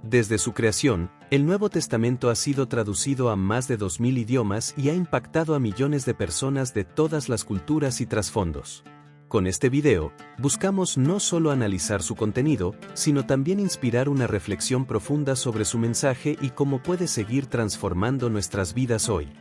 Desde su creación, el Nuevo Testamento ha sido traducido a más de 2000 idiomas y ha impactado a millones de personas de todas las culturas y trasfondos. Con este video, buscamos no solo analizar su contenido, sino también inspirar una reflexión profunda sobre su mensaje y cómo puede seguir transformando nuestras vidas hoy.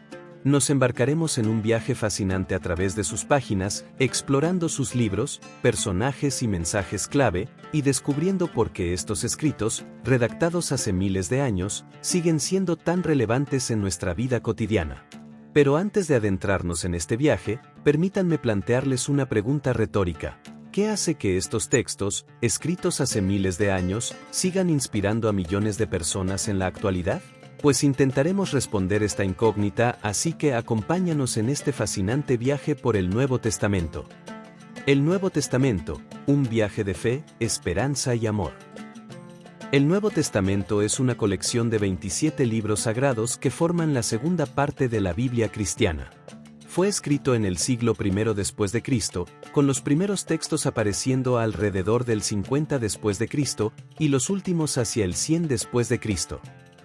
Nos embarcaremos en un viaje fascinante a través de sus páginas, explorando sus libros, personajes y mensajes clave, y descubriendo por qué estos escritos, redactados hace miles de años, siguen siendo tan relevantes en nuestra vida cotidiana. Pero antes de adentrarnos en este viaje, permítanme plantearles una pregunta retórica. ¿Qué hace que estos textos, escritos hace miles de años, sigan inspirando a millones de personas en la actualidad? Pues intentaremos responder esta incógnita, así que acompáñanos en este fascinante viaje por el Nuevo Testamento. El Nuevo Testamento, un viaje de fe, esperanza y amor. El Nuevo Testamento es una colección de 27 libros sagrados que forman la segunda parte de la Biblia cristiana. Fue escrito en el siglo I después de Cristo, con los primeros textos apareciendo alrededor del 50 después de Cristo y los últimos hacia el 100 después de Cristo.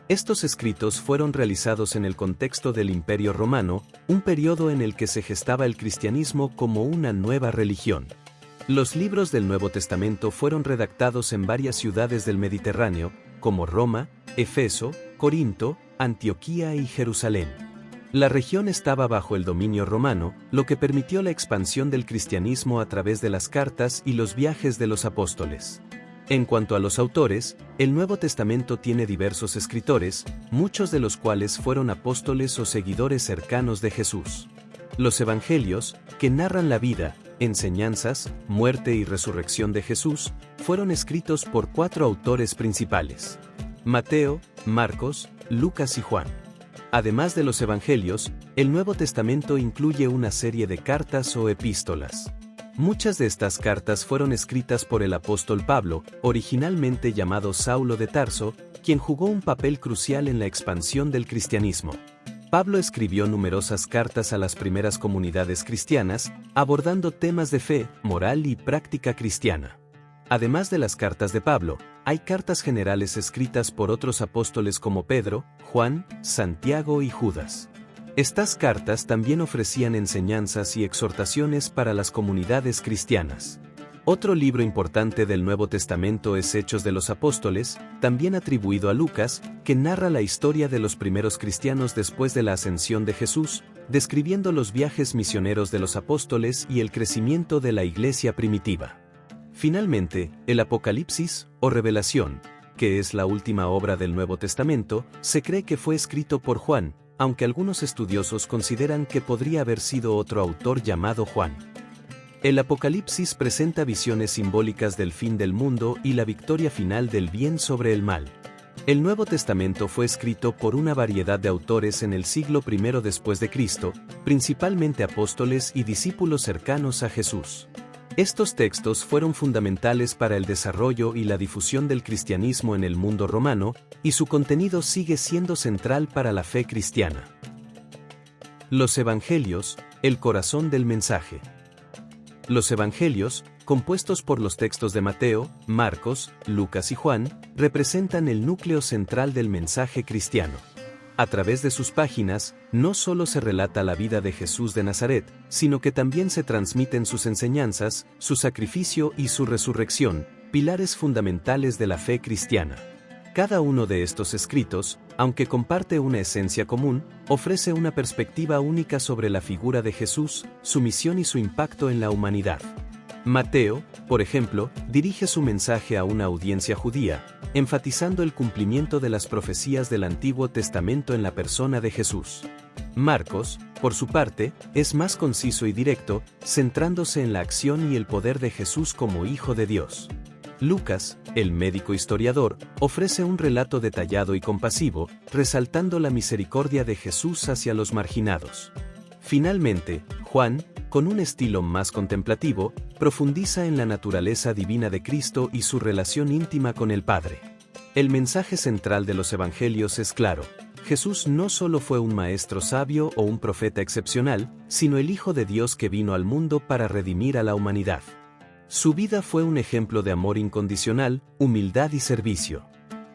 Estos escritos fueron realizados en el contexto del Imperio Romano, un periodo en el que se gestaba el cristianismo como una nueva religión. Los libros del Nuevo Testamento fueron redactados en varias ciudades del Mediterráneo, como Roma, Éfeso, Corinto, Antioquía y Jerusalén. La región estaba bajo el dominio romano, lo que permitió la expansión del cristianismo a través de las cartas y los viajes de los apóstoles. En cuanto a los autores, el Nuevo Testamento tiene diversos escritores, muchos de los cuales fueron apóstoles o seguidores cercanos de Jesús. Los Evangelios, que narran la vida, enseñanzas, muerte y resurrección de Jesús, fueron escritos por 4 autores principales: Mateo, Marcos, Lucas y Juan. Además de los Evangelios, el Nuevo Testamento incluye una serie de cartas o epístolas. Muchas de estas cartas fueron escritas por el apóstol Pablo, originalmente llamado Saulo de Tarso, quien jugó un papel crucial en la expansión del cristianismo. Pablo escribió numerosas cartas a las primeras comunidades cristianas, abordando temas de fe, moral y práctica cristiana. Además de las cartas de Pablo, hay cartas generales escritas por otros apóstoles como Pedro, Juan, Santiago y Judas. Estas cartas también ofrecían enseñanzas y exhortaciones para las comunidades cristianas. Otro libro importante del Nuevo Testamento es Hechos de los Apóstoles, también atribuido a Lucas, que narra la historia de los primeros cristianos después de la ascensión de Jesús, describiendo los viajes misioneros de los apóstoles y el crecimiento de la iglesia primitiva. Finalmente, el Apocalipsis, o Revelación, que es la última obra del Nuevo Testamento, se cree que fue escrito por Juan, aunque algunos estudiosos consideran que podría haber sido otro autor llamado Juan. El Apocalipsis presenta visiones simbólicas del fin del mundo y la victoria final del bien sobre el mal. El Nuevo Testamento fue escrito por una variedad de autores en el siglo I después de Cristo, principalmente apóstoles y discípulos cercanos a Jesús. Estos textos fueron fundamentales para el desarrollo y la difusión del cristianismo en el mundo romano, y su contenido sigue siendo central para la fe cristiana. Los Evangelios, el corazón del mensaje. Los Evangelios, compuestos por los textos de Mateo, Marcos, Lucas y Juan, representan el núcleo central del mensaje cristiano. A través de sus páginas, no solo se relata la vida de Jesús de Nazaret, sino que también se transmiten sus enseñanzas, su sacrificio y su resurrección, pilares fundamentales de la fe cristiana. Cada uno de estos escritos, aunque comparte una esencia común, ofrece una perspectiva única sobre la figura de Jesús, su misión y su impacto en la humanidad. Mateo, por ejemplo, dirige su mensaje a una audiencia judía, enfatizando el cumplimiento de las profecías del Antiguo Testamento en la persona de Jesús. Marcos, por su parte, es más conciso y directo, centrándose en la acción y el poder de Jesús como Hijo de Dios. Lucas, el médico historiador, ofrece un relato detallado y compasivo, resaltando la misericordia de Jesús hacia los marginados. Finalmente, Juan, con un estilo más contemplativo, profundiza en la naturaleza divina de Cristo y su relación íntima con el Padre. El mensaje central de los Evangelios es claro: Jesús no solo fue un maestro sabio o un profeta excepcional, sino el Hijo de Dios que vino al mundo para redimir a la humanidad. Su vida fue un ejemplo de amor incondicional, humildad y servicio.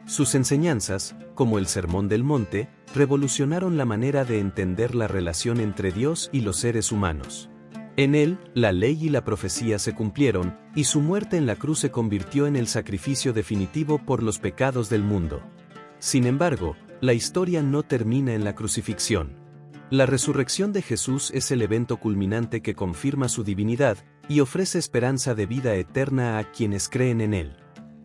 Sus enseñanzas, como el Sermón del Monte, revolucionaron la manera de entender la relación entre Dios y los seres humanos. En él, la ley y la profecía se cumplieron, y su muerte en la cruz se convirtió en el sacrificio definitivo por los pecados del mundo. Sin embargo, la historia no termina en la crucifixión. La resurrección de Jesús es el evento culminante que confirma su divinidad y ofrece esperanza de vida eterna a quienes creen en él.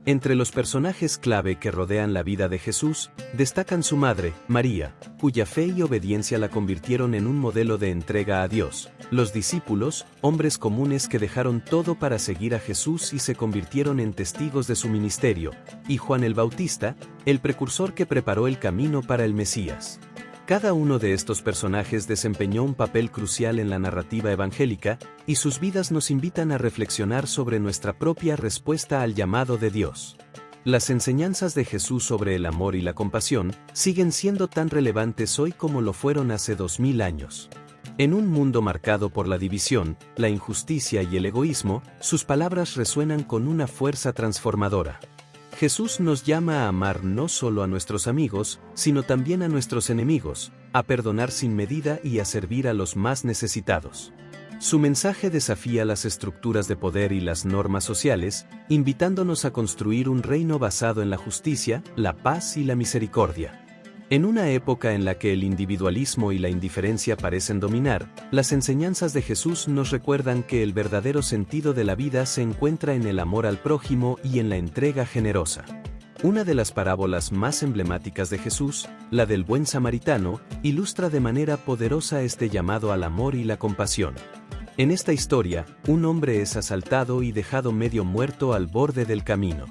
Entre los personajes clave que rodean la vida de Jesús, destacan su madre, María, cuya fe y obediencia la convirtieron en un modelo de entrega a Dios, los discípulos, hombres comunes que dejaron todo para seguir a Jesús y se convirtieron en testigos de su ministerio, y Juan el Bautista, el precursor que preparó el camino para el Mesías. Cada uno de estos personajes desempeñó un papel crucial en la narrativa evangélica, y sus vidas nos invitan a reflexionar sobre nuestra propia respuesta al llamado de Dios. Las enseñanzas de Jesús sobre el amor y la compasión siguen siendo tan relevantes hoy como lo fueron hace 2000 años. En un mundo marcado por la división, la injusticia y el egoísmo, sus palabras resuenan con una fuerza transformadora. Jesús nos llama a amar no solo a nuestros amigos, sino también a nuestros enemigos, a perdonar sin medida y a servir a los más necesitados. Su mensaje desafía las estructuras de poder y las normas sociales, invitándonos a construir un reino basado en la justicia, la paz y la misericordia. En una época en la que el individualismo y la indiferencia parecen dominar, las enseñanzas de Jesús nos recuerdan que el verdadero sentido de la vida se encuentra en el amor al prójimo y en la entrega generosa. Una de las parábolas más emblemáticas de Jesús, la del buen samaritano, ilustra de manera poderosa este llamado al amor y la compasión. En esta historia, un hombre es asaltado y dejado medio muerto al borde del camino.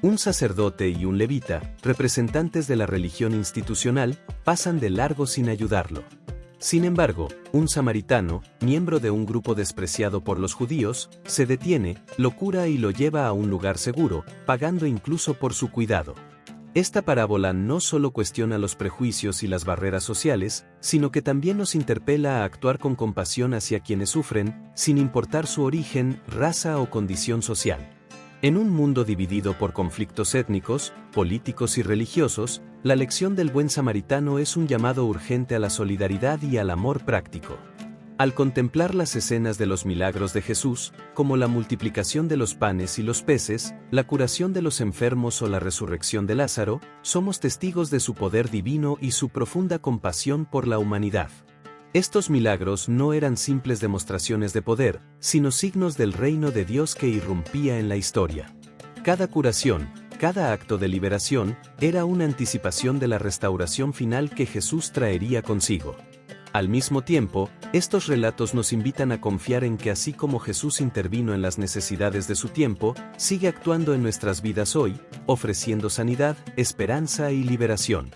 Un sacerdote y un levita, representantes de la religión institucional, pasan de largo sin ayudarlo. Sin embargo, un samaritano, miembro de un grupo despreciado por los judíos, se detiene, lo cura y lo lleva a un lugar seguro, pagando incluso por su cuidado. Esta parábola no solo cuestiona los prejuicios y las barreras sociales, sino que también nos interpela a actuar con compasión hacia quienes sufren, sin importar su origen, raza o condición social. En un mundo dividido por conflictos étnicos, políticos y religiosos, la lección del buen samaritano es un llamado urgente a la solidaridad y al amor práctico. Al contemplar las escenas de los milagros de Jesús, como la multiplicación de los panes y los peces, la curación de los enfermos o la resurrección de Lázaro, somos testigos de su poder divino y su profunda compasión por la humanidad. Estos milagros no eran simples demostraciones de poder, sino signos del reino de Dios que irrumpía en la historia. Cada curación, cada acto de liberación, era una anticipación de la restauración final que Jesús traería consigo. Al mismo tiempo, estos relatos nos invitan a confiar en que así como Jesús intervino en las necesidades de su tiempo, sigue actuando en nuestras vidas hoy, ofreciendo sanidad, esperanza y liberación.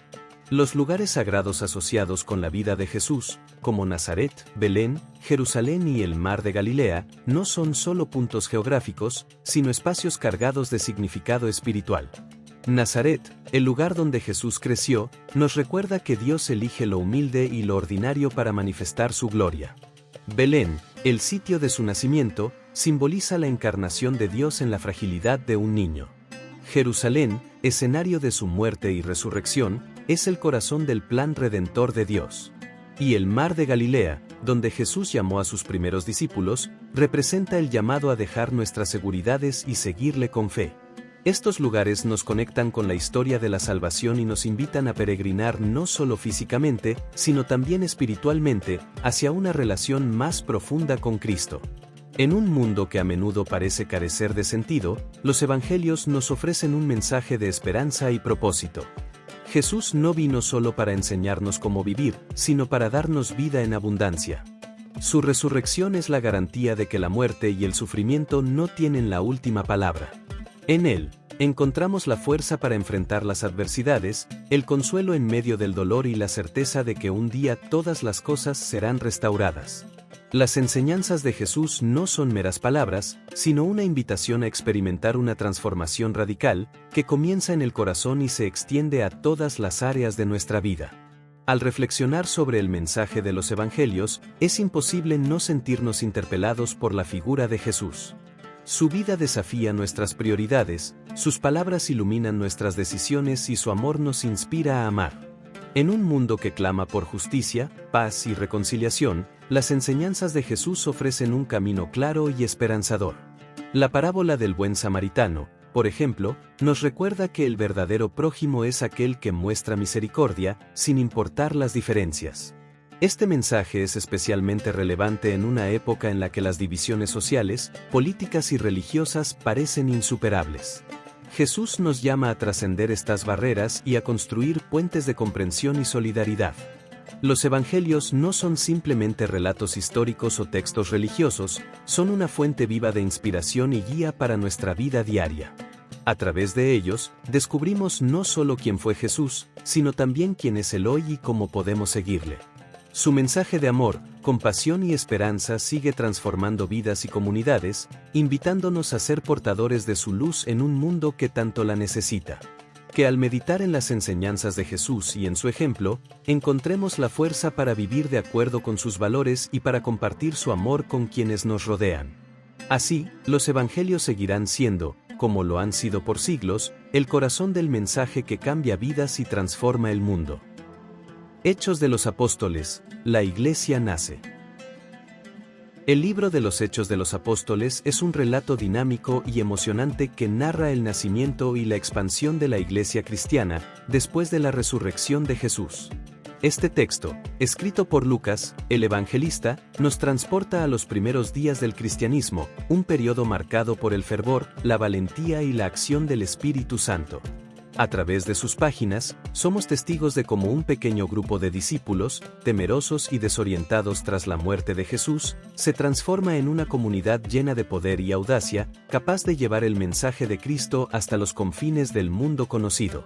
Los lugares sagrados asociados con la vida de Jesús, como Nazaret, Belén, Jerusalén y el Mar de Galilea, no son solo puntos geográficos, sino espacios cargados de significado espiritual. Nazaret, el lugar donde Jesús creció, nos recuerda que Dios elige lo humilde y lo ordinario para manifestar su gloria. Belén, el sitio de su nacimiento, simboliza la encarnación de Dios en la fragilidad de un niño. Jerusalén, escenario de su muerte y resurrección, es el corazón del plan redentor de Dios. Y el Mar de Galilea, donde Jesús llamó a sus primeros discípulos, representa el llamado a dejar nuestras seguridades y seguirle con fe. Estos lugares nos conectan con la historia de la salvación y nos invitan a peregrinar no solo físicamente, sino también espiritualmente, hacia una relación más profunda con Cristo. En un mundo que a menudo parece carecer de sentido, los evangelios nos ofrecen un mensaje de esperanza y propósito. Jesús no vino solo para enseñarnos cómo vivir, sino para darnos vida en abundancia. Su resurrección es la garantía de que la muerte y el sufrimiento no tienen la última palabra. En él, encontramos la fuerza para enfrentar las adversidades, el consuelo en medio del dolor y la certeza de que un día todas las cosas serán restauradas. Las enseñanzas de Jesús no son meras palabras, sino una invitación a experimentar una transformación radical, que comienza en el corazón y se extiende a todas las áreas de nuestra vida. Al reflexionar sobre el mensaje de los evangelios, es imposible no sentirnos interpelados por la figura de Jesús. Su vida desafía nuestras prioridades, sus palabras iluminan nuestras decisiones y su amor nos inspira a amar. En un mundo que clama por justicia, paz y reconciliación, las enseñanzas de Jesús ofrecen un camino claro y esperanzador. La parábola del buen samaritano, por ejemplo, nos recuerda que el verdadero prójimo es aquel que muestra misericordia, sin importar las diferencias. Este mensaje es especialmente relevante en una época en la que las divisiones sociales, políticas y religiosas parecen insuperables. Jesús nos llama a trascender estas barreras y a construir puentes de comprensión y solidaridad. Los evangelios no son simplemente relatos históricos o textos religiosos, son una fuente viva de inspiración y guía para nuestra vida diaria. A través de ellos, descubrimos no solo quién fue Jesús, sino también quién es Él hoy y cómo podemos seguirle. Su mensaje de amor, compasión y esperanza sigue transformando vidas y comunidades, invitándonos a ser portadores de su luz en un mundo que tanto la necesita. Que al meditar en las enseñanzas de Jesús y en su ejemplo, encontremos la fuerza para vivir de acuerdo con sus valores y para compartir su amor con quienes nos rodean. Así, los evangelios seguirán siendo, como lo han sido por siglos, el corazón del mensaje que cambia vidas y transforma el mundo. Hechos de los Apóstoles, la Iglesia nace. El libro de los Hechos de los Apóstoles es un relato dinámico y emocionante que narra el nacimiento y la expansión de la Iglesia cristiana después de la resurrección de Jesús. Este texto, escrito por Lucas, el evangelista, nos transporta a los primeros días del cristianismo, un periodo marcado por el fervor, la valentía y la acción del Espíritu Santo. A través de sus páginas, somos testigos de cómo un pequeño grupo de discípulos, temerosos y desorientados tras la muerte de Jesús, se transforma en una comunidad llena de poder y audacia, capaz de llevar el mensaje de Cristo hasta los confines del mundo conocido.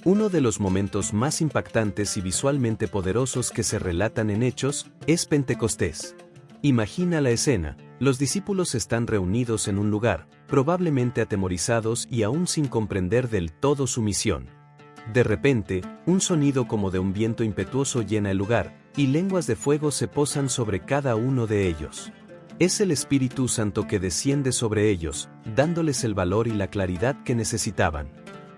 Uno de los momentos más impactantes y visualmente poderosos que se relatan en Hechos es Pentecostés. Imagina la escena. Los discípulos están reunidos en un lugar, probablemente atemorizados y aún sin comprender del todo su misión. De repente, un sonido como de un viento impetuoso llena el lugar, y lenguas de fuego se posan sobre cada uno de ellos. Es el Espíritu Santo que desciende sobre ellos, dándoles el valor y la claridad que necesitaban.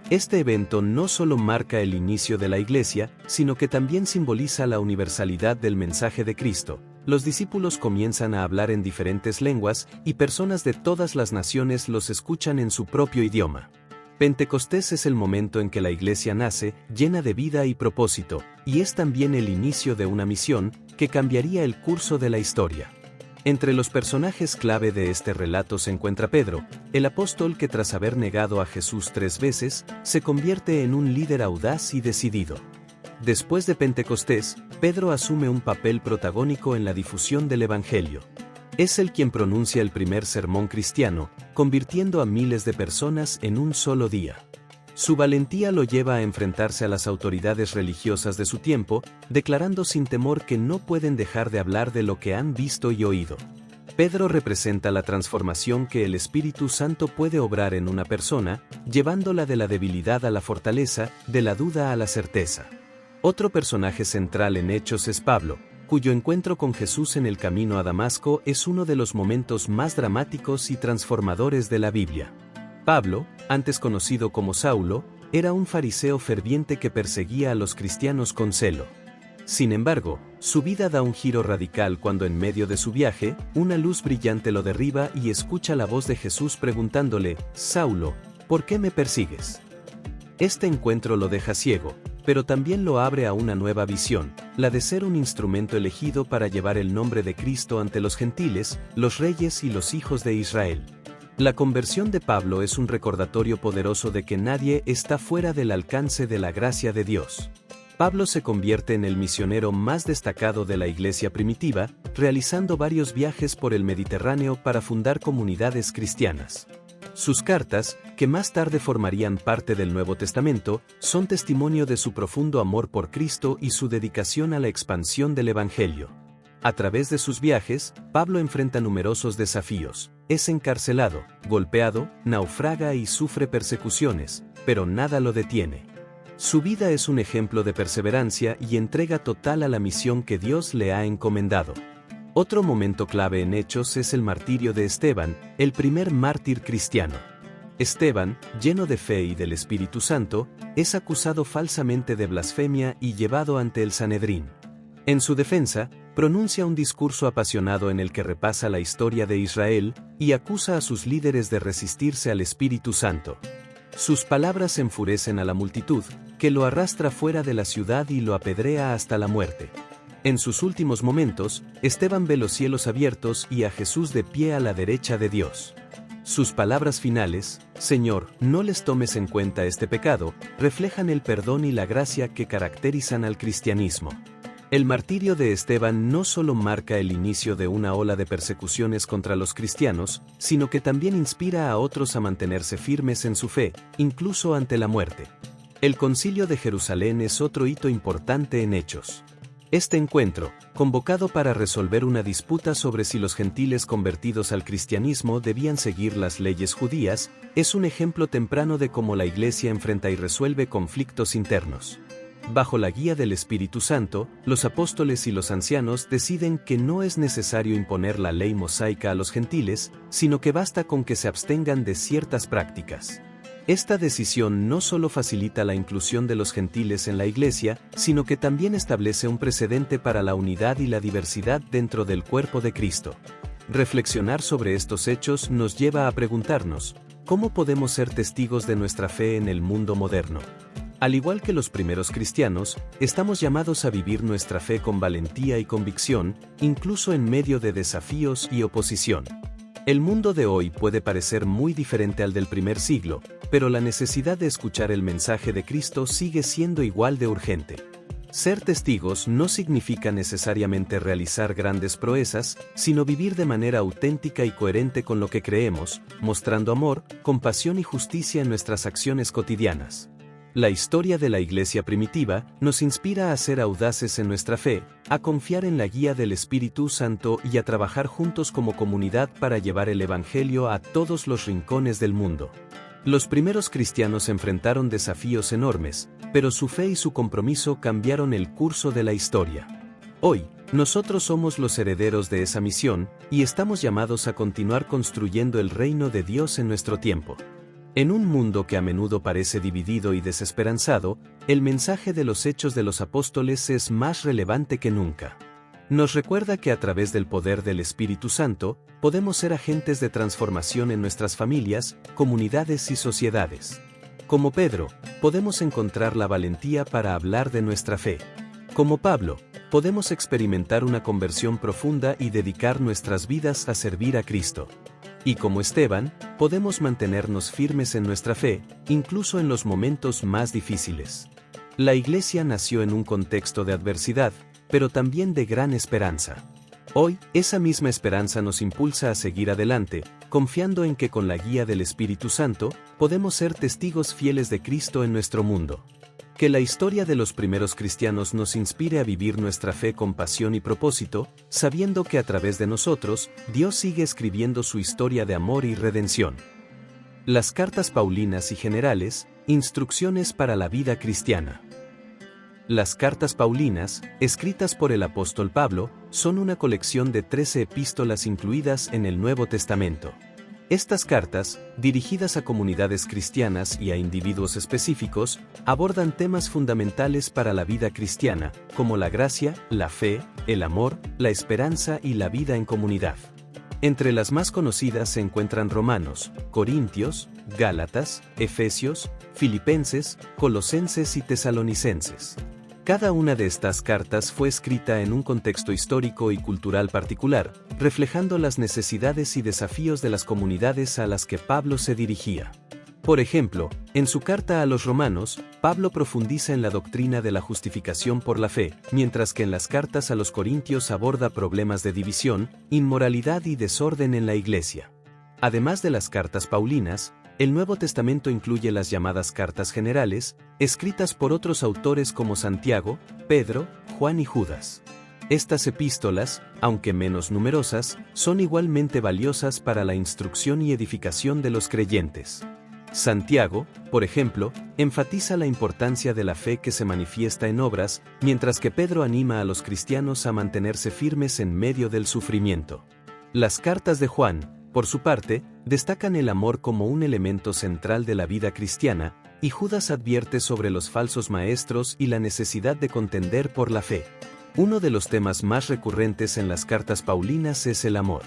Este evento no solo marca el inicio de la Iglesia, sino que también simboliza la universalidad del mensaje de Cristo. Los discípulos comienzan a hablar en diferentes lenguas y personas de todas las naciones los escuchan en su propio idioma. Pentecostés es el momento en que la Iglesia nace, llena de vida y propósito, y es también el inicio de una misión que cambiaría el curso de la historia. Entre los personajes clave de este relato se encuentra Pedro, el apóstol que tras haber negado a Jesús 3 veces, se convierte en un líder audaz y decidido. Después de Pentecostés, Pedro asume un papel protagónico en la difusión del Evangelio. Es él quien pronuncia el primer sermón cristiano, convirtiendo a miles de personas en un solo día. Su valentía lo lleva a enfrentarse a las autoridades religiosas de su tiempo, declarando sin temor que no pueden dejar de hablar de lo que han visto y oído. Pedro representa la transformación que el Espíritu Santo puede obrar en una persona, llevándola de la debilidad a la fortaleza, de la duda a la certeza. Otro personaje central en Hechos es Pablo, cuyo encuentro con Jesús en el camino a Damasco es uno de los momentos más dramáticos y transformadores de la Biblia. Pablo, antes conocido como Saulo, era un fariseo ferviente que perseguía a los cristianos con celo. Sin embargo, su vida da un giro radical cuando en medio de su viaje, una luz brillante lo derriba y escucha la voz de Jesús preguntándole, «Saulo, ¿por qué me persigues?». Este encuentro lo deja ciego, pero también lo abre a una nueva visión, la de ser un instrumento elegido para llevar el nombre de Cristo ante los gentiles, los reyes y los hijos de Israel. La conversión de Pablo es un recordatorio poderoso de que nadie está fuera del alcance de la gracia de Dios. Pablo se convierte en el misionero más destacado de la iglesia primitiva, realizando varios viajes por el Mediterráneo para fundar comunidades cristianas. Sus cartas, que más tarde formarían parte del Nuevo Testamento, son testimonio de su profundo amor por Cristo y su dedicación a la expansión del Evangelio. A través de sus viajes, Pablo enfrenta numerosos desafíos. Es encarcelado, golpeado, naufraga y sufre persecuciones, pero nada lo detiene. Su vida es un ejemplo de perseverancia y entrega total a la misión que Dios le ha encomendado. Otro momento clave en Hechos es el martirio de Esteban, el primer mártir cristiano. Esteban, lleno de fe y del Espíritu Santo, es acusado falsamente de blasfemia y llevado ante el Sanedrín. En su defensa, pronuncia un discurso apasionado en el que repasa la historia de Israel y acusa a sus líderes de resistirse al Espíritu Santo. Sus palabras enfurecen a la multitud, que lo arrastra fuera de la ciudad y lo apedrea hasta la muerte. En sus últimos momentos, Esteban ve los cielos abiertos y a Jesús de pie a la derecha de Dios. Sus palabras finales, Señor, no les tomes en cuenta este pecado, reflejan el perdón y la gracia que caracterizan al cristianismo. El martirio de Esteban no solo marca el inicio de una ola de persecuciones contra los cristianos, sino que también inspira a otros a mantenerse firmes en su fe, incluso ante la muerte. El Concilio de Jerusalén es otro hito importante en Hechos. Este encuentro, convocado para resolver una disputa sobre si los gentiles convertidos al cristianismo debían seguir las leyes judías, es un ejemplo temprano de cómo la Iglesia enfrenta y resuelve conflictos internos. Bajo la guía del Espíritu Santo, los apóstoles y los ancianos deciden que no es necesario imponer la ley mosaica a los gentiles, sino que basta con que se abstengan de ciertas prácticas. Esta decisión no solo facilita la inclusión de los gentiles en la Iglesia, sino que también establece un precedente para la unidad y la diversidad dentro del cuerpo de Cristo. Reflexionar sobre estos hechos nos lleva a preguntarnos, ¿cómo podemos ser testigos de nuestra fe en el mundo moderno? Al igual que los primeros cristianos, estamos llamados a vivir nuestra fe con valentía y convicción, incluso en medio de desafíos y oposición. El mundo de hoy puede parecer muy diferente al del primer siglo, pero la necesidad de escuchar el mensaje de Cristo sigue siendo igual de urgente. Ser testigos no significa necesariamente realizar grandes proezas, sino vivir de manera auténtica y coherente con lo que creemos, mostrando amor, compasión y justicia en nuestras acciones cotidianas. La historia de la Iglesia primitiva nos inspira a ser audaces en nuestra fe, a confiar en la guía del Espíritu Santo y a trabajar juntos como comunidad para llevar el Evangelio a todos los rincones del mundo. Los primeros cristianos enfrentaron desafíos enormes, pero su fe y su compromiso cambiaron el curso de la historia. Hoy, nosotros somos los herederos de esa misión, y estamos llamados a continuar construyendo el reino de Dios en nuestro tiempo. En un mundo que a menudo parece dividido y desesperanzado, el mensaje de los Hechos de los Apóstoles es más relevante que nunca. Nos recuerda que a través del poder del Espíritu Santo, podemos ser agentes de transformación en nuestras familias, comunidades y sociedades. Como Pedro, podemos encontrar la valentía para hablar de nuestra fe. Como Pablo, podemos experimentar una conversión profunda y dedicar nuestras vidas a servir a Cristo. Y como Esteban, podemos mantenernos firmes en nuestra fe, incluso en los momentos más difíciles. La Iglesia nació en un contexto de adversidad, pero también de gran esperanza. Hoy, esa misma esperanza nos impulsa a seguir adelante, confiando en que con la guía del Espíritu Santo, podemos ser testigos fieles de Cristo en nuestro mundo. Que la historia de los primeros cristianos nos inspire a vivir nuestra fe con pasión y propósito, sabiendo que a través de nosotros, Dios sigue escribiendo su historia de amor y redención. Las cartas paulinas y generales, instrucciones para la vida cristiana. Las cartas paulinas, escritas por el apóstol Pablo, son una colección de 13 epístolas incluidas en el Nuevo Testamento. Estas cartas, dirigidas a comunidades cristianas y a individuos específicos, abordan temas fundamentales para la vida cristiana, como la gracia, la fe, el amor, la esperanza y la vida en comunidad. Entre las más conocidas se encuentran Romanos, Corintios, Gálatas, Efesios, Filipenses, Colosenses y Tesalonicenses. Cada una de estas cartas fue escrita en un contexto histórico y cultural particular, reflejando las necesidades y desafíos de las comunidades a las que Pablo se dirigía. Por ejemplo, en su carta a los romanos, Pablo profundiza en la doctrina de la justificación por la fe, mientras que en las cartas a los corintios aborda problemas de división, inmoralidad y desorden en la iglesia. Además de las cartas paulinas, el Nuevo Testamento incluye las llamadas cartas generales, escritas por otros autores como Santiago, Pedro, Juan y Judas. Estas epístolas, aunque menos numerosas, son igualmente valiosas para la instrucción y edificación de los creyentes. Santiago, por ejemplo, enfatiza la importancia de la fe que se manifiesta en obras, mientras que Pedro anima a los cristianos a mantenerse firmes en medio del sufrimiento. Las cartas de Juan, por su parte, destacan el amor como un elemento central de la vida cristiana, y Judas advierte sobre los falsos maestros y la necesidad de contender por la fe. Uno de los temas más recurrentes en las cartas paulinas es el amor.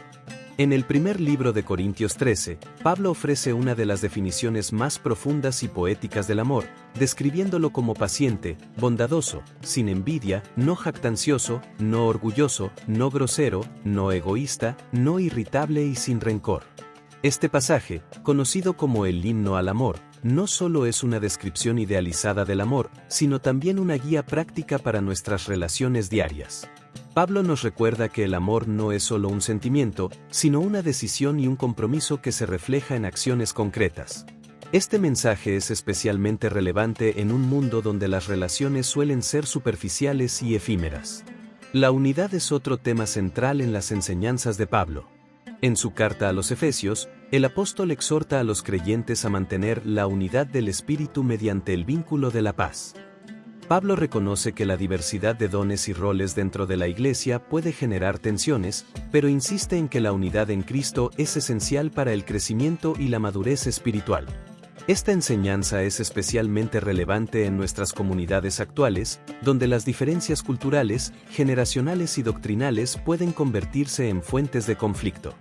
En el primer libro de Corintios 13, Pablo ofrece una de las definiciones más profundas y poéticas del amor, describiéndolo como paciente, bondadoso, sin envidia, no jactancioso, no orgulloso, no grosero, no egoísta, no irritable y sin rencor. Este pasaje, conocido como el himno al amor, no solo es una descripción idealizada del amor, sino también una guía práctica para nuestras relaciones diarias. Pablo nos recuerda que el amor no es solo un sentimiento, sino una decisión y un compromiso que se refleja en acciones concretas. Este mensaje es especialmente relevante en un mundo donde las relaciones suelen ser superficiales y efímeras. La unidad es otro tema central en las enseñanzas de Pablo. En su carta a los Efesios, el apóstol exhorta a los creyentes a mantener la unidad del espíritu mediante el vínculo de la paz. Pablo reconoce que la diversidad de dones y roles dentro de la Iglesia puede generar tensiones, pero insiste en que la unidad en Cristo es esencial para el crecimiento y la madurez espiritual. Esta enseñanza es especialmente relevante en nuestras comunidades actuales, donde las diferencias culturales, generacionales y doctrinales pueden convertirse en fuentes de conflicto.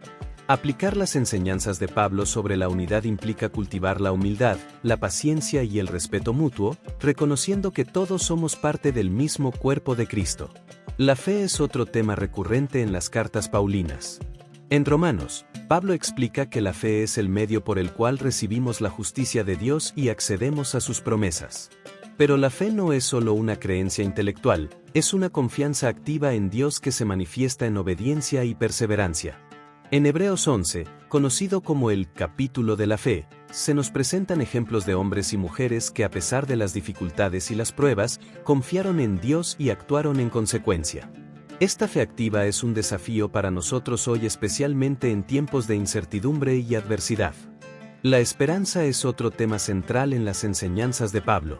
Aplicar las enseñanzas de Pablo sobre la unidad implica cultivar la humildad, la paciencia y el respeto mutuo, reconociendo que todos somos parte del mismo cuerpo de Cristo. La fe es otro tema recurrente en las cartas paulinas. En Romanos, Pablo explica que la fe es el medio por el cual recibimos la justicia de Dios y accedemos a sus promesas. Pero la fe no es solo una creencia intelectual, es una confianza activa en Dios que se manifiesta en obediencia y perseverancia. En Hebreos 11, conocido como el capítulo de la fe, se nos presentan ejemplos de hombres y mujeres que a pesar de las dificultades y las pruebas, confiaron en Dios y actuaron en consecuencia. Esta fe activa es un desafío para nosotros hoy, especialmente en tiempos de incertidumbre y adversidad. La esperanza es otro tema central en las enseñanzas de Pablo.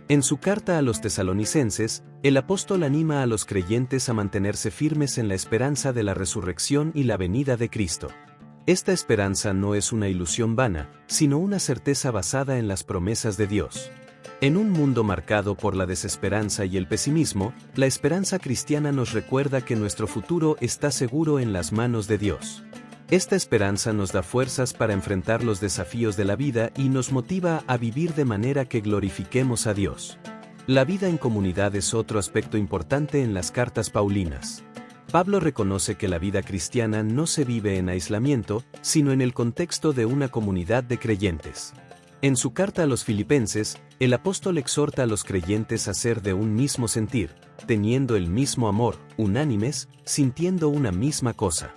En su carta a los tesalonicenses, el apóstol anima a los creyentes a mantenerse firmes en la esperanza de la resurrección y la venida de Cristo. Esta esperanza no es una ilusión vana, sino una certeza basada en las promesas de Dios. En un mundo marcado por la desesperanza y el pesimismo, la esperanza cristiana nos recuerda que nuestro futuro está seguro en las manos de Dios. Esta esperanza nos da fuerzas para enfrentar los desafíos de la vida y nos motiva a vivir de manera que glorifiquemos a Dios. La vida en comunidad es otro aspecto importante en las cartas paulinas. Pablo reconoce que la vida cristiana no se vive en aislamiento, sino en el contexto de una comunidad de creyentes. En su carta a los Filipenses, el apóstol exhorta a los creyentes a ser de un mismo sentir, teniendo el mismo amor, unánimes, sintiendo una misma cosa.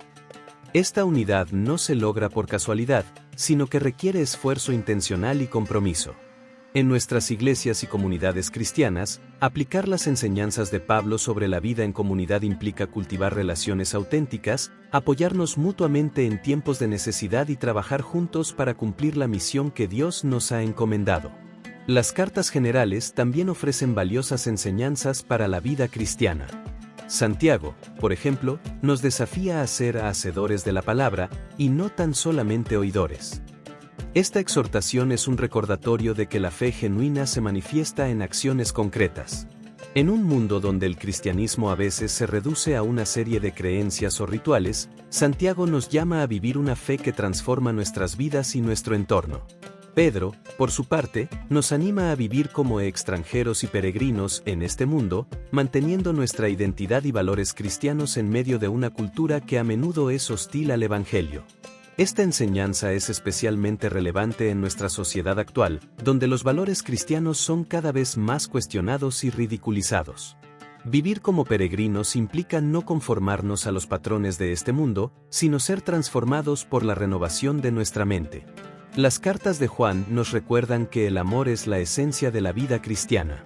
Esta unidad no se logra por casualidad, sino que requiere esfuerzo intencional y compromiso. En nuestras iglesias y comunidades cristianas, aplicar las enseñanzas de Pablo sobre la vida en comunidad implica cultivar relaciones auténticas, apoyarnos mutuamente en tiempos de necesidad y trabajar juntos para cumplir la misión que Dios nos ha encomendado. Las cartas generales también ofrecen valiosas enseñanzas para la vida cristiana. Santiago, por ejemplo, nos desafía a ser hacedores de la palabra, y no tan solamente oidores. Esta exhortación es un recordatorio de que la fe genuina se manifiesta en acciones concretas. En un mundo donde el cristianismo a veces se reduce a una serie de creencias o rituales, Santiago nos llama a vivir una fe que transforma nuestras vidas y nuestro entorno. Pedro, por su parte, nos anima a vivir como extranjeros y peregrinos en este mundo, manteniendo nuestra identidad y valores cristianos en medio de una cultura que a menudo es hostil al Evangelio. Esta enseñanza es especialmente relevante en nuestra sociedad actual, donde los valores cristianos son cada vez más cuestionados y ridiculizados. Vivir como peregrinos implica no conformarnos a los patrones de este mundo, sino ser transformados por la renovación de nuestra mente. Las cartas de Juan nos recuerdan que el amor es la esencia de la vida cristiana.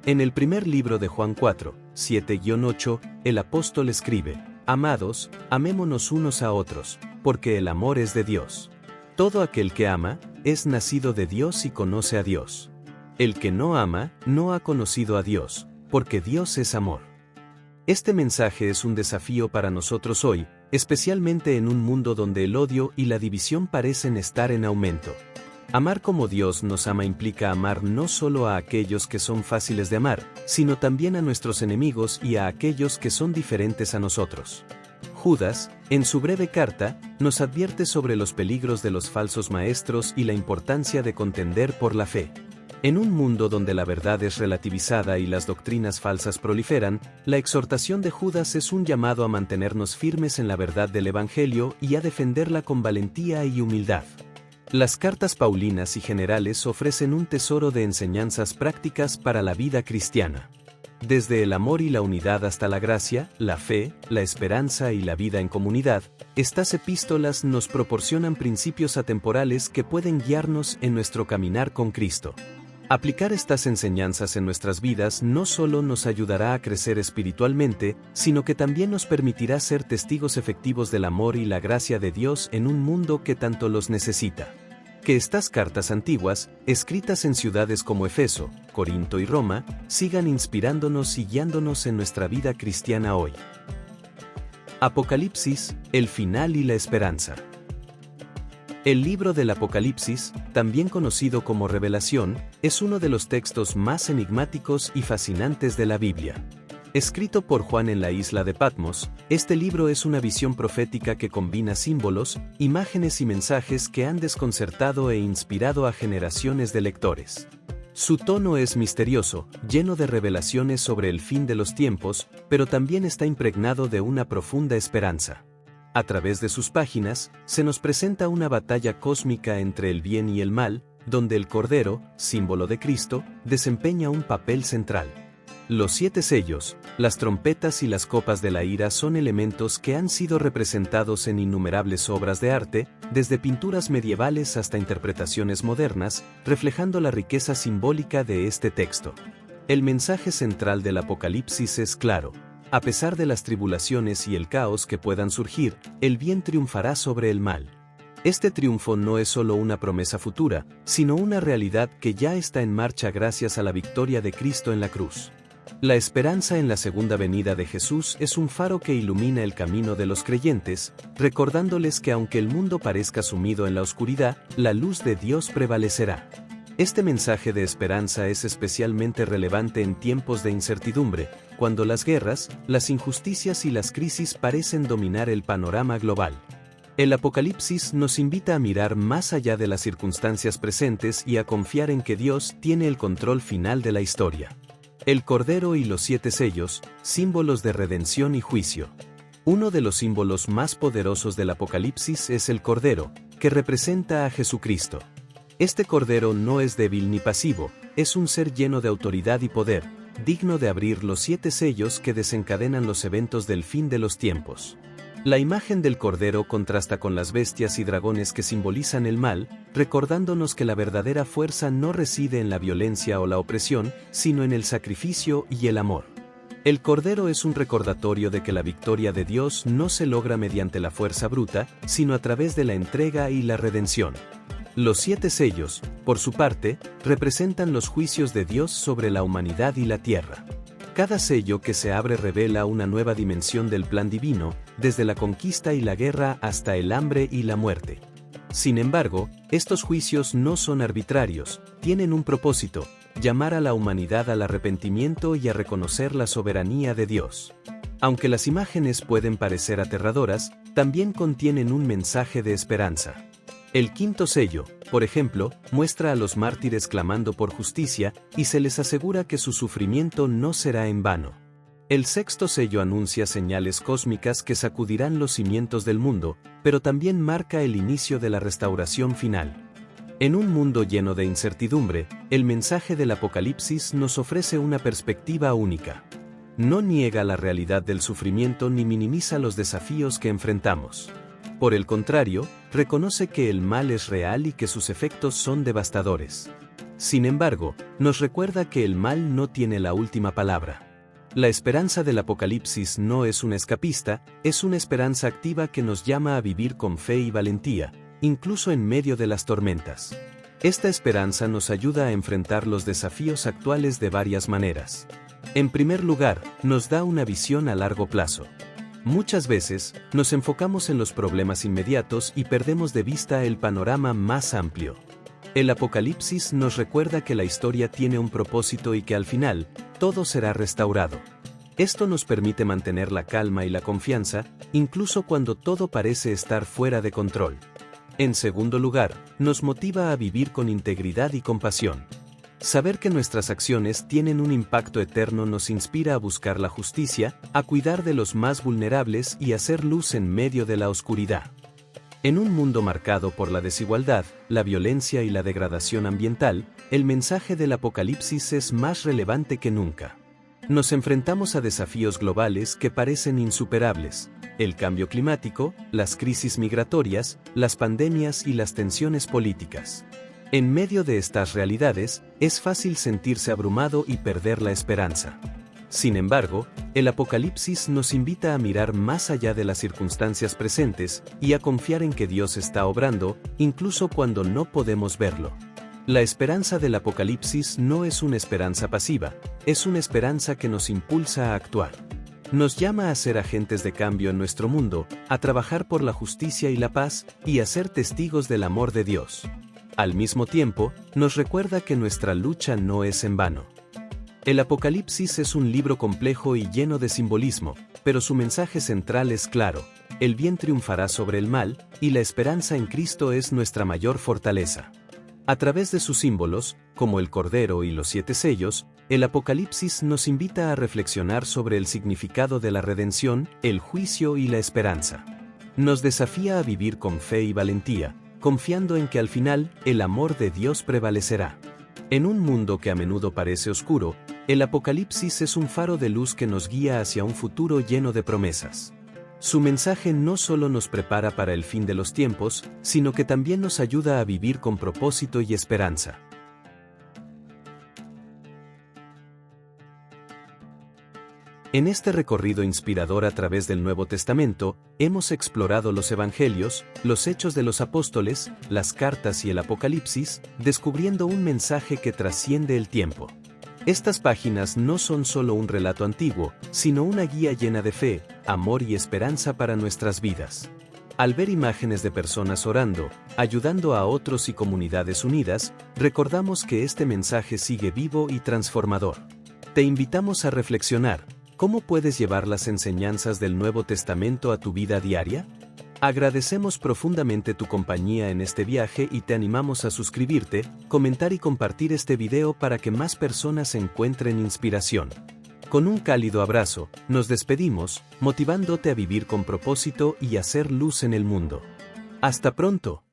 En el primer libro de Juan 4, 7-8, el apóstol escribe: Amados, amémonos unos a otros, porque el amor es de Dios. Todo aquel que ama, es nacido de Dios y conoce a Dios. El que no ama, no ha conocido a Dios, porque Dios es amor. Este mensaje es un desafío para nosotros hoy, especialmente en un mundo donde el odio y la división parecen estar en aumento. Amar como Dios nos ama implica amar no solo a aquellos que son fáciles de amar, sino también a nuestros enemigos y a aquellos que son diferentes a nosotros. Judas, en su breve carta, nos advierte sobre los peligros de los falsos maestros y la importancia de contender por la fe. En un mundo donde la verdad es relativizada y las doctrinas falsas proliferan, la exhortación de Judas es un llamado a mantenernos firmes en la verdad del Evangelio y a defenderla con valentía y humildad. Las cartas paulinas y generales ofrecen un tesoro de enseñanzas prácticas para la vida cristiana. Desde el amor y la unidad hasta la gracia, la fe, la esperanza y la vida en comunidad, estas epístolas nos proporcionan principios atemporales que pueden guiarnos en nuestro caminar con Cristo. Aplicar estas enseñanzas en nuestras vidas no solo nos ayudará a crecer espiritualmente, sino que también nos permitirá ser testigos efectivos del amor y la gracia de Dios en un mundo que tanto los necesita. Que estas cartas antiguas, escritas en ciudades como Efeso, Corinto y Roma, sigan inspirándonos y guiándonos en nuestra vida cristiana hoy. Apocalipsis, el final y la esperanza. El libro del Apocalipsis, también conocido como Revelación, es uno de los textos más enigmáticos y fascinantes de la Biblia. Escrito por Juan en la isla de Patmos, este libro es una visión profética que combina símbolos, imágenes y mensajes que han desconcertado e inspirado a generaciones de lectores. Su tono es misterioso, lleno de revelaciones sobre el fin de los tiempos, pero también está impregnado de una profunda esperanza. A través de sus páginas, se nos presenta una batalla cósmica entre el bien y el mal, donde el Cordero, símbolo de Cristo, desempeña un papel central. Los 7 sellos, las trompetas y las copas de la ira son elementos que han sido representados en innumerables obras de arte, desde pinturas medievales hasta interpretaciones modernas, reflejando la riqueza simbólica de este texto. El mensaje central del Apocalipsis es claro. A pesar de las tribulaciones y el caos que puedan surgir, el bien triunfará sobre el mal. Este triunfo no es solo una promesa futura, sino una realidad que ya está en marcha gracias a la victoria de Cristo en la cruz. La esperanza en la segunda venida de Jesús es un faro que ilumina el camino de los creyentes, recordándoles que aunque el mundo parezca sumido en la oscuridad, la luz de Dios prevalecerá. Este mensaje de esperanza es especialmente relevante en tiempos de incertidumbre, cuando las guerras, las injusticias y las crisis parecen dominar el panorama global. El Apocalipsis nos invita a mirar más allá de las circunstancias presentes y a confiar en que Dios tiene el control final de la historia. El Cordero y los 7 sellos, símbolos de redención y juicio. Uno de los símbolos más poderosos del Apocalipsis es el Cordero, que representa a Jesucristo. Este Cordero no es débil ni pasivo, es un ser lleno de autoridad y poder, digno de abrir los 7 sellos que desencadenan los eventos del fin de los tiempos. La imagen del Cordero contrasta con las bestias y dragones que simbolizan el mal, recordándonos que la verdadera fuerza no reside en la violencia o la opresión, sino en el sacrificio y el amor. El Cordero es un recordatorio de que la victoria de Dios no se logra mediante la fuerza bruta, sino a través de la entrega y la redención. Los 7 sellos, por su parte, representan los juicios de Dios sobre la humanidad y la tierra. Cada sello que se abre revela una nueva dimensión del plan divino, desde la conquista y la guerra hasta el hambre y la muerte. Sin embargo, estos juicios no son arbitrarios, tienen un propósito: llamar a la humanidad al arrepentimiento y a reconocer la soberanía de Dios. Aunque las imágenes pueden parecer aterradoras, también contienen un mensaje de esperanza. El 5.º sello, por ejemplo, muestra a los mártires clamando por justicia y se les asegura que su sufrimiento no será en vano. El 6.º sello anuncia señales cósmicas que sacudirán los cimientos del mundo, pero también marca el inicio de la restauración final. En un mundo lleno de incertidumbre, el mensaje del Apocalipsis nos ofrece una perspectiva única. No niega la realidad del sufrimiento ni minimiza los desafíos que enfrentamos. Por el contrario, reconoce que el mal es real y que sus efectos son devastadores. Sin embargo, nos recuerda que el mal no tiene la última palabra. La esperanza del Apocalipsis no es una escapista, es una esperanza activa que nos llama a vivir con fe y valentía, incluso en medio de las tormentas. Esta esperanza nos ayuda a enfrentar los desafíos actuales de varias maneras. En primer lugar, nos da una visión a largo plazo. Muchas veces, nos enfocamos en los problemas inmediatos y perdemos de vista el panorama más amplio. El Apocalipsis nos recuerda que la historia tiene un propósito y que al final, todo será restaurado. Esto nos permite mantener la calma y la confianza, incluso cuando todo parece estar fuera de control. En segundo lugar, nos motiva a vivir con integridad y compasión. Saber que nuestras acciones tienen un impacto eterno nos inspira a buscar la justicia, a cuidar de los más vulnerables y a hacer luz en medio de la oscuridad. En un mundo marcado por la desigualdad, la violencia y la degradación ambiental, el mensaje del Apocalipsis es más relevante que nunca. Nos enfrentamos a desafíos globales que parecen insuperables: el cambio climático, las crisis migratorias, las pandemias y las tensiones políticas. En medio de estas realidades, es fácil sentirse abrumado y perder la esperanza. Sin embargo, el Apocalipsis nos invita a mirar más allá de las circunstancias presentes y a confiar en que Dios está obrando, incluso cuando no podemos verlo. La esperanza del Apocalipsis no es una esperanza pasiva, es una esperanza que nos impulsa a actuar. Nos llama a ser agentes de cambio en nuestro mundo, a trabajar por la justicia y la paz, y a ser testigos del amor de Dios. Al mismo tiempo, nos recuerda que nuestra lucha no es en vano. El Apocalipsis es un libro complejo y lleno de simbolismo, pero su mensaje central es claro: el bien triunfará sobre el mal, y la esperanza en Cristo es nuestra mayor fortaleza. A través de sus símbolos, como el Cordero y los 7 sellos, el Apocalipsis nos invita a reflexionar sobre el significado de la redención, el juicio y la esperanza. Nos desafía a vivir con fe y valentía, confiando en que al final, el amor de Dios prevalecerá. En un mundo que a menudo parece oscuro, el Apocalipsis es un faro de luz que nos guía hacia un futuro lleno de promesas. Su mensaje no solo nos prepara para el fin de los tiempos, sino que también nos ayuda a vivir con propósito y esperanza. En este recorrido inspirador a través del Nuevo Testamento, hemos explorado los Evangelios, los Hechos de los Apóstoles, las cartas y el Apocalipsis, descubriendo un mensaje que trasciende el tiempo. Estas páginas no son solo un relato antiguo, sino una guía llena de fe, amor y esperanza para nuestras vidas. Al ver imágenes de personas orando, ayudando a otros y comunidades unidas, recordamos que este mensaje sigue vivo y transformador. Te invitamos a reflexionar: ¿cómo puedes llevar las enseñanzas del Nuevo Testamento a tu vida diaria? Agradecemos profundamente tu compañía en este viaje y te animamos a suscribirte, comentar y compartir este video para que más personas encuentren inspiración. Con un cálido abrazo, nos despedimos, motivándote a vivir con propósito y a hacer luz en el mundo. ¡Hasta pronto!